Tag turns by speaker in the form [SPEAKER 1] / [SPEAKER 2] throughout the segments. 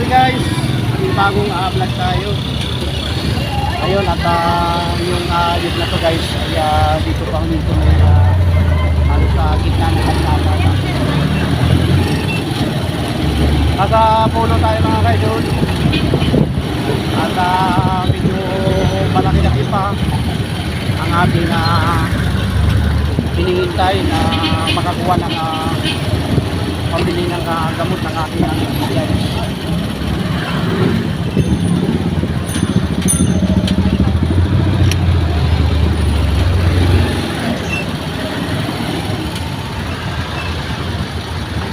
[SPEAKER 1] morning guys, may bagong vlog tayo. Ayun at yung yun na to guys ay dito pa dito may ano sa gitna ng kalsada. Nasa puno tayo mga kaidol. At medyo malaki-laki pa ang ating hinihintay na makakuha ng pambili ng gamot ng ating guys.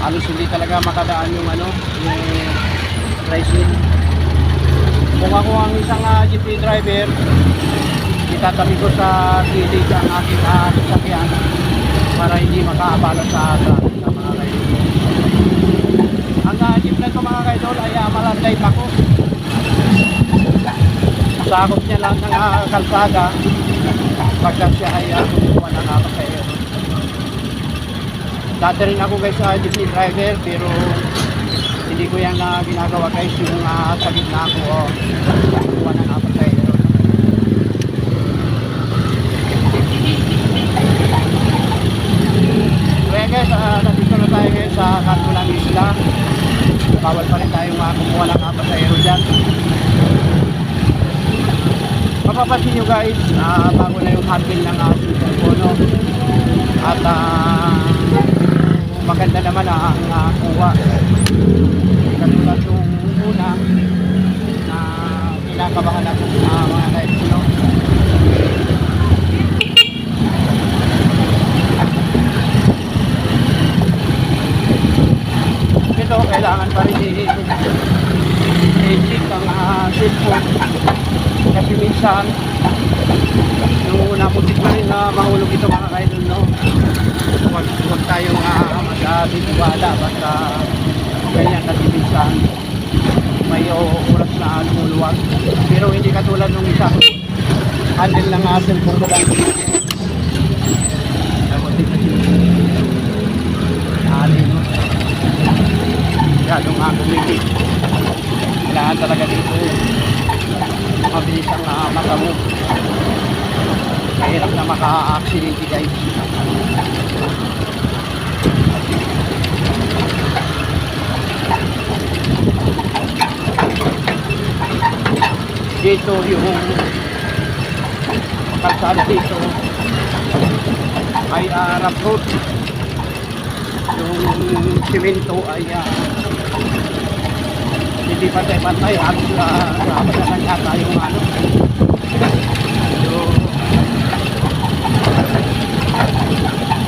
[SPEAKER 1] Halos hindi talaga makadaan yung yung tricycle. Kung ako ang isang jeepney driver, itatabi ko sa gilid ang aking sasakyan para hindi makaabala sa traffic ng mga kaidol. Ang jeep na ito mga kaidol ay malanday pa ko. Sakop niya lang ng kalsada pagka siya ay kumukuha ng pasahero. Dati rin ako guys sa jeepney driver pero hindi ko yan ginagawa guys yung sa gitna ako kumukuha ng pasahero. Kaya guys, nandito na tayo ngayon sa kanto ng isla. Bawal pa rin tayong kumuha ng pasahero dyan. Mapapansin nyo guys, bago na yung handle ng telepono at maganda naman ang kuha. Katulad yung una na kinakabahan ako mga kaibino. Ito kailangan pa rin i-check ang cellphone kasi minsan yung una putik na rin na mahulog ito mga kaidol, no? Huwag tayong mag-titiwala basta ganyan kasi minsan may oras na lumuluwag pero hindi katulad nung isa handle ng cellphone ko lang putik kasi no? Masyadong gumiti. Kailangan talaga dito mabilis ang mata mo. Mahirap na maka-accidente guys. Dito yung kalsada dito ay rough road. Yung simento ay hindi pantay-pantay halos abot na lang yata yung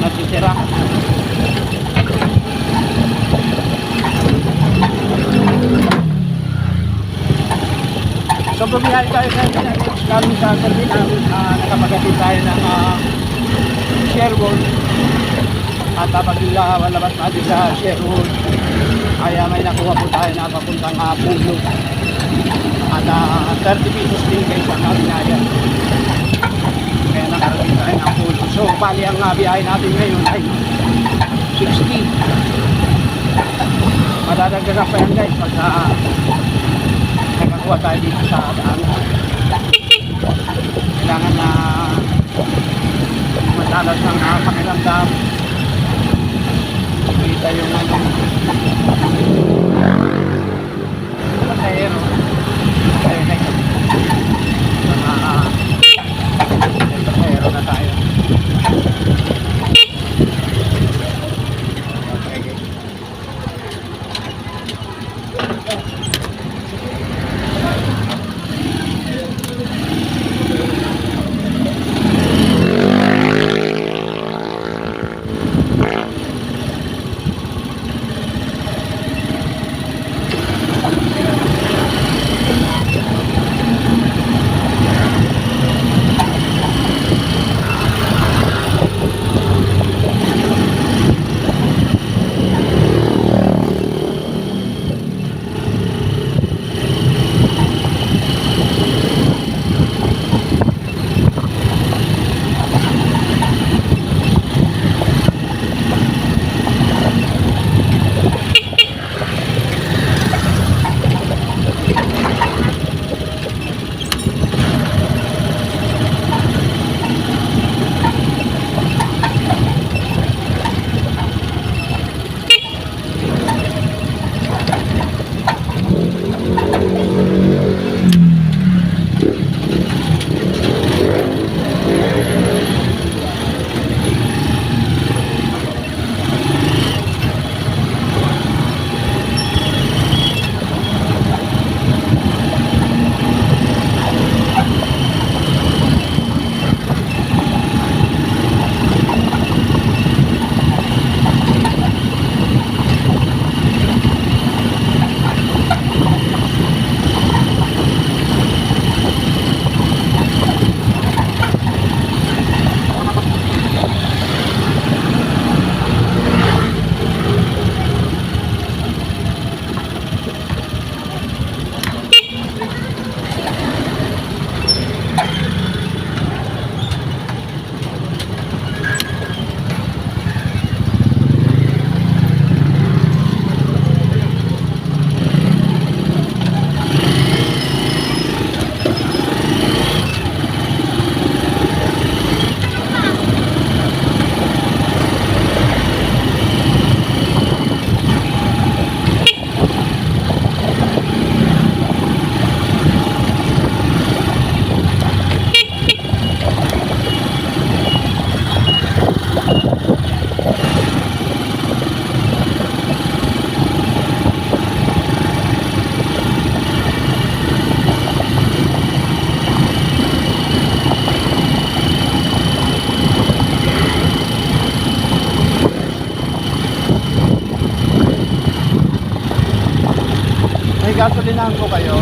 [SPEAKER 1] nasisira. So bumiyahe tayo kami sa terminal, nakapagatin tayo ng Sherwood at pag labas natin sa Sherwood ay may nakuha po tayo na papuntang Pulo at 30 pesos din guys ang nabinayan. Kaya nakarating tayo ng Pulo. So bali ang biyahe natin ngayon ay 60. Madadagdagan pa yan guys pagka nakakuha tayo dito sa daan. Kailangan na madalas ng pakiramdam. Kita yung pasahero. Pasahero na tayo. gasolinahan ko kayo.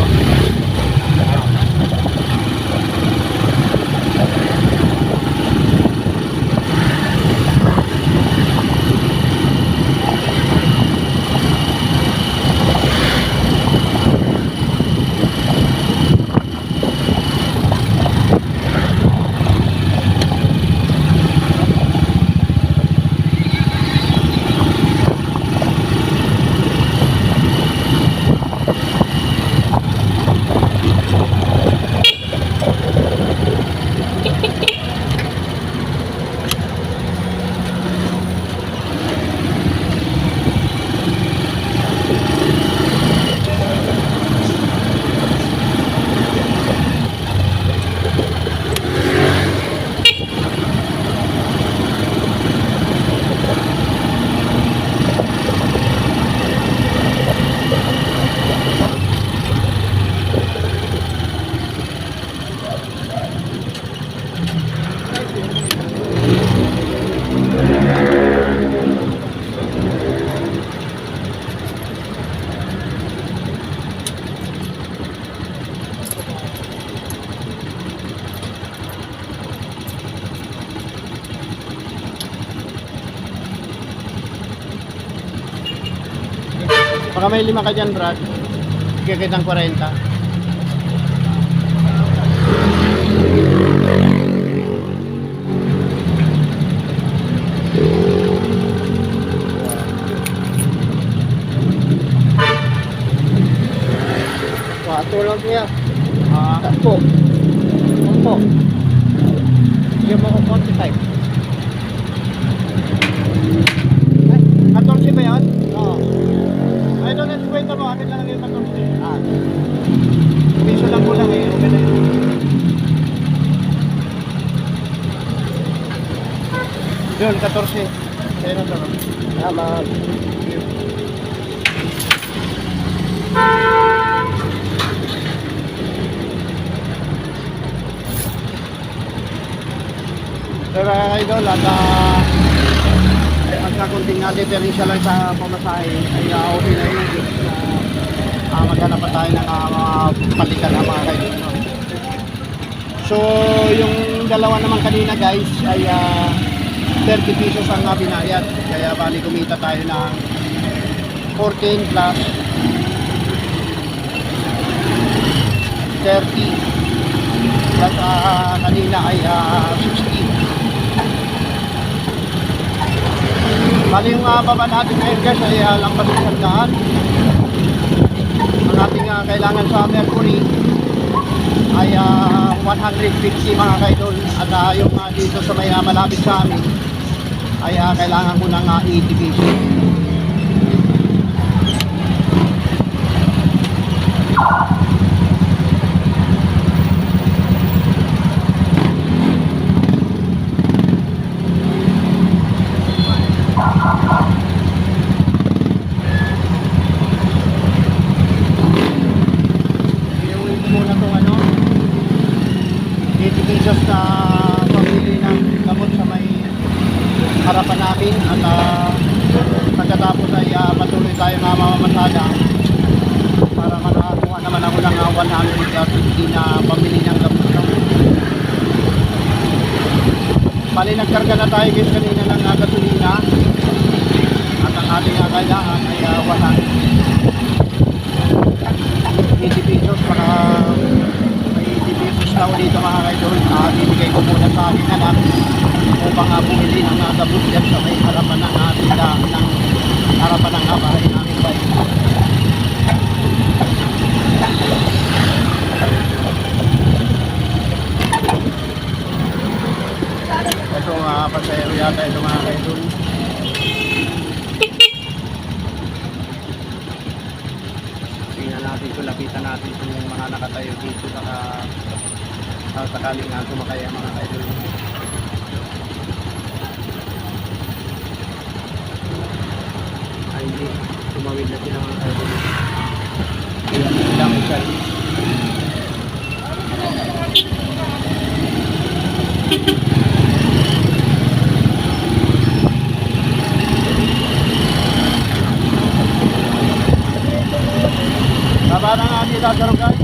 [SPEAKER 1] Baka may 5 ka dyan, Brad. Kikit ng 40. Tulong niya. Takpo. Takpo. Yung mga konti type. Ay, 14 ba yun? Oo. Ay, doon ang 50 mo. Akin lang yung 14. Piso lang ko lang eh. Okay na yun. Yun, 14. Kaya na ito. Tama. So mga idol, at ang kakunting differential lang sa pamasahe ay okay na yun. Maghanap pa tayo ng mga palitan ng mga idol. So yung dalawa naman kanina guys ay 30 pesos ang binayad. Kaya bali kumita tayo ng 14 plus 30 plus kanina ay 60. Bali yung baba natin ngayon guys ay lampas ng daan. Ang ating kailangan sa Mercury ay 150 mga kaidol. At yung dito sa may malapit sa amin ay kailangan ko ng 80 pesos. Pesos na pamili ng gamot sa may harapan namin at pagkatapos ay patuloy tayo mamamasada para makakuha naman ako ng 150 na pamili ng gamot. Bali nagkarga na tayo guys kanina ng gasolina at ang ating kailangan ay 80 pesos para na dito mga kaidol. Bibigay ko muna sa akin anak upang bumili ng gamot dyan sa may harapan ng ating harapan ng bahay namin ba. Ito pasayro yata ito mga kaidol. Tingnan natin ito, lapitan natin yung mga nakatayo dito sakaling nga sumakay ang mga idol. Ay hindi, tumawid na sila mga idol. Kaya lang siya. nagkagaro guys.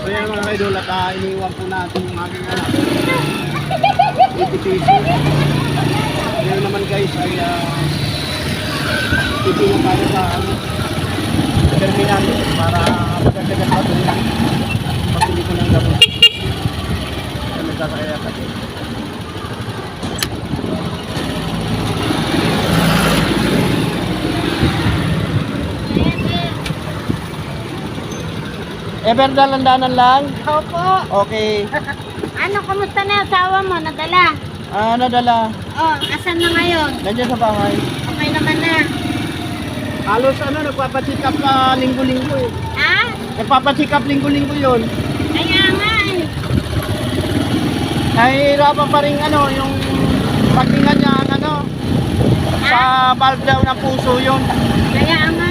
[SPEAKER 1] So yan mga kaidol, at iniwan po natin yung aking 80 pesos. Ngayon naman guys ay titingnan tayo sa terminal para magdagdagan pa ito yung pagpili ko ng gamot. Kaya nagkakaya kasi. Ever dalandanan lang?
[SPEAKER 2] Opo.
[SPEAKER 1] Okay.
[SPEAKER 2] Ano, kumusta na asawa mo? Nadala?
[SPEAKER 1] Nadala.
[SPEAKER 2] Oh, asan na ngayon?
[SPEAKER 1] Nandiyan sa bahay.
[SPEAKER 2] Okay naman na.
[SPEAKER 1] Halos nagpapacheck up linggo-linggo eh.
[SPEAKER 2] Ha?
[SPEAKER 1] Nagpapacheck up linggo-linggo yun.
[SPEAKER 2] Kaya nga eh.
[SPEAKER 1] Nahihirapan pa rin yung paghinga niya sa valve daw ng puso yun.
[SPEAKER 2] Kaya nga.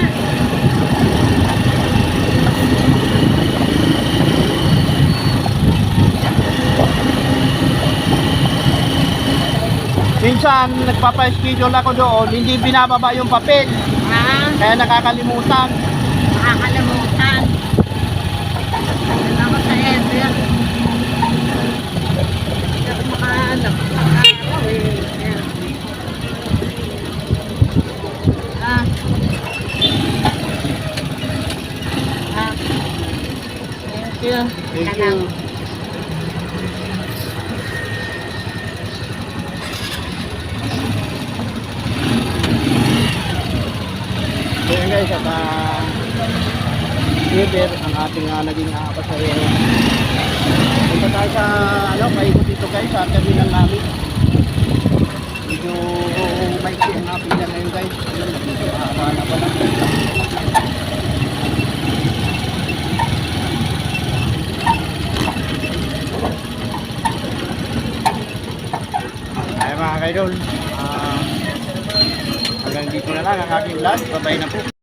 [SPEAKER 1] Minsan nagpapa-schedule ako doon, hindi binababa yung papel.
[SPEAKER 2] Ha?
[SPEAKER 1] Kaya nakakalimutan.
[SPEAKER 2] Makakalimutan. Ano ako sa Ever. Hindi ako makahanap. Araw eh. Ah. Ah. Thank you.
[SPEAKER 1] Thank you. So yun guys, at Ever ang ating naging pasahero. Punta tayo sa paikot dito guys sa terminal namin. Medyo maiksi ang ating dyan ngayon guys. Paano pa lang. mga kaidol, hanggang dito na lang ang aking vlog. Bye-bye na po.